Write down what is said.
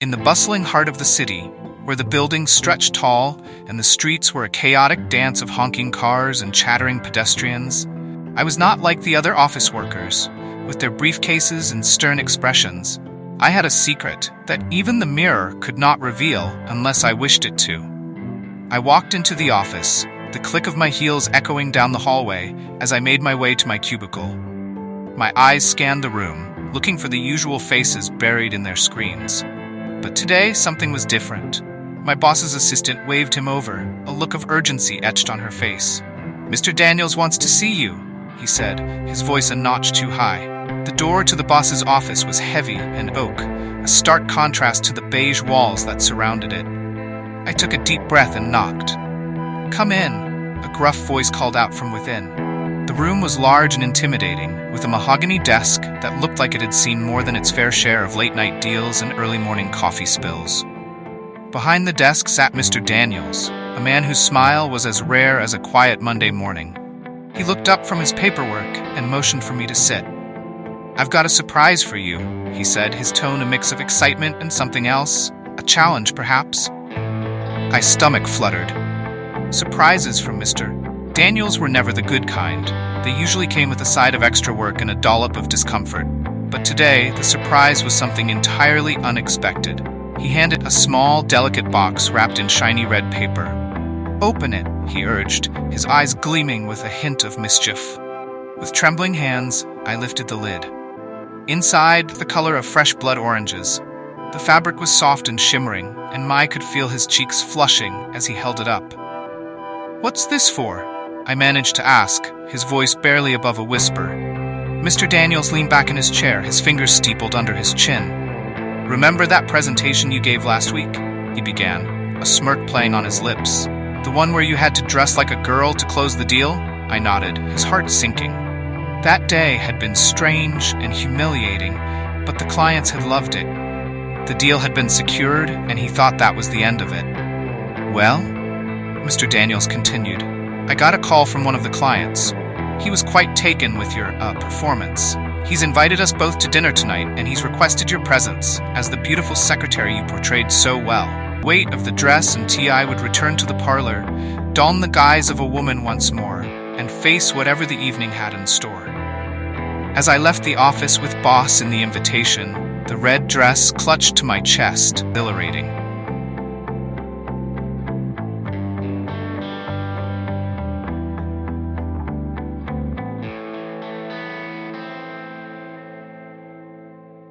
In the bustling heart of the city, where the buildings stretched tall and the streets were a chaotic dance of honking cars and chattering pedestrians, I was not like the other office workers, with their briefcases and stern expressions. I had a secret that even the mirror could not reveal unless I wished it to. I walked into the office, the click of my heels echoing down the hallway as I made my way to my cubicle. My eyes scanned the room, looking for the usual faces buried in their screens. But today, something was different. My boss's assistant waved him over, a look of urgency etched on her face. "Mr. Daniels wants to see you," he said, his voice a notch too high. The door to the boss's office was heavy and oak, a stark contrast to the beige walls that surrounded it. I took a deep breath and knocked. "Come in," a gruff voice called out from within. The room was large and intimidating, with a mahogany desk that looked like it had seen more than its fair share of late-night deals and early-morning coffee spills. Behind the desk sat Mr. Daniels, a man whose smile was as rare as a quiet Monday morning. He looked up from his paperwork and motioned for me to sit. "I've got a surprise for you," he said, his tone a mix of excitement and something else. A challenge, perhaps? My stomach fluttered. Surprises from Mr. Daniels were never the good kind. They usually came with a side of extra work and a dollop of discomfort. But today, the surprise was something entirely unexpected. He handed a small, delicate box wrapped in shiny red paper. "Open it," he urged, his eyes gleaming with a hint of mischief. With trembling hands, I lifted the lid. Inside, the color of fresh blood oranges. The fabric was soft and shimmering, and Mai could feel his cheeks flushing as he held it up. "What's this for?" I managed to ask, his voice barely above a whisper. Mr. Daniels leaned back in his chair, his fingers steepled under his chin. "Remember that presentation you gave last week?" he began, a smirk playing on his lips. "The one where you had to dress like a girl to close the deal?" I nodded, his heart sinking. That day had been strange and humiliating, but the clients had loved it. The deal had been secured, and he thought that was the end of it. "Well," Mr. Daniels continued, "I got a call from one of the clients. He was quite taken with your performance. He's invited us both to dinner tonight, and he's requested your presence as the beautiful secretary you portrayed so well. Weight of the dress and T.I. would return to the parlor, don the guise of a woman once more, and face whatever the evening had in store." As I left the office with boss in the invitation, the red dress clutched to my chest, exhilarating.